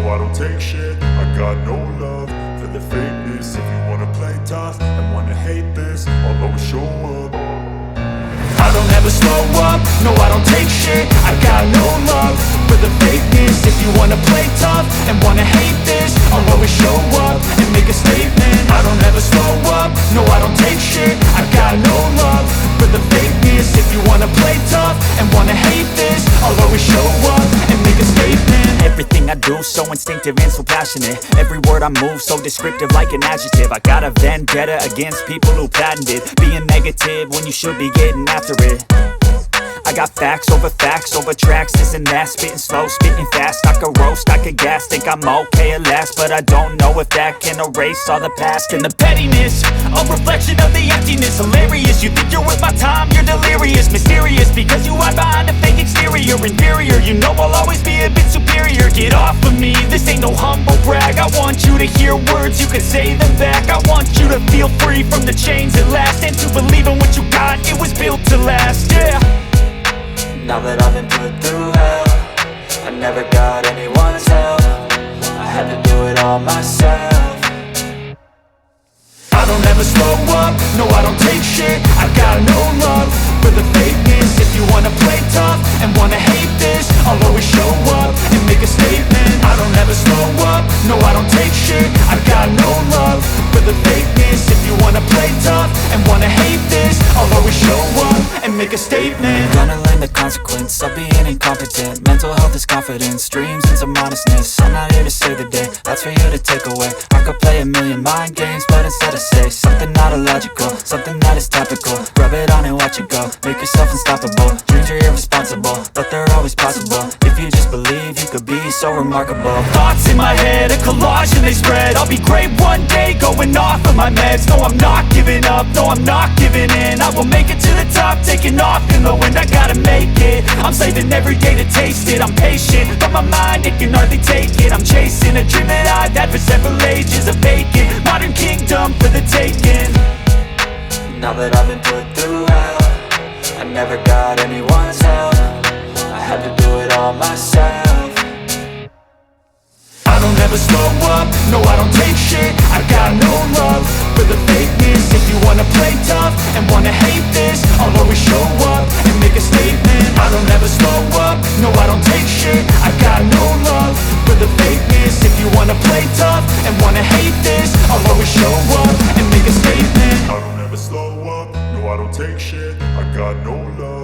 I don't take shit. I got no love for the fakeness. If you wanna play tough and wanna hate this, I'll always show up. I don't ever slow up, no I don't take shit. I got no love for the fakeness. If you wanna play tough and wanna hate this, I'll always show up and make a statement. I don't ever slow up, no I don't take shit. I got no love for the fakeness. If you wanna play tough and wanna hate this, I'll always show up and make a statement. Everything I do so instinctive and so passionate. Every word I move so descriptive like an adjective. I got a vendetta against people who patented being negative when you should be getting after it. I got facts over tracks, this and that. Spitting slow, spitting fast. I could roast, I could gas. Think I'm okay at last, but I don't know if that can erase all the past. And the pettiness, a reflection of the emptiness. Hilarious, you think you're worth my time, you're delirious. Mysterious, because you hide behind a fake exterior. Inferior, you know I'll always be a bit superior. Get off of me, this ain't no humble brag. I want you to hear words, you can say them back. I want you to feel free from the chains at last, and to believe in what you got, it was built to last, yeah. Now that I've been put through hell, I never got anyone's help. I had to do it all myself. I don't ever slow up, no I don't take shit. I got no love for the fakeness. If you wanna play tough and wanna hate this, I'll always show up and make a statement. I don't ever slow up, no I don't take shit. I got no love for the fakeness. If you wanna play tough and wanna hate this, I'll always show up and make a statement. Gonna learn the consequence of being incompetent. Mental health is confidence, dreams and some modestness. I'm not here to save the day, that's for you to take away. I could play a million mind games, but instead I say something not illogical, something that is topical. Rub it on and watch it go, make yourself unstoppable. Dreams are irresponsible, but they're always possible. If you just believe, you could be so remarkable. Thoughts in my head, a collage and they spread. I'll be great one day, going off of my meds. No, I'm not giving up, no, I'm not giving in. I will make it to the top, taking off in the wind. I gotta make it, I'm saving every day to taste it. I'm patient, but my mind, it can hardly take it. I'm chasing a dream that I've had for several ages. A vacant, modern kingdom for the taking. Now that I've been put through hell, I never got anyone's help. I had to do it all myself. I don't ever slow up, no I don't take shit. I got no love for the fakeness. If you wanna play tough and wanna hate this, I'll always show up and make a statement. I don't ever slow up, no I don't take shit. I got no love for the fakeness. If you wanna play tough and wanna hate this, I'll always show up and make a statement. I don't ever slow up, no I don't take shit. I got no love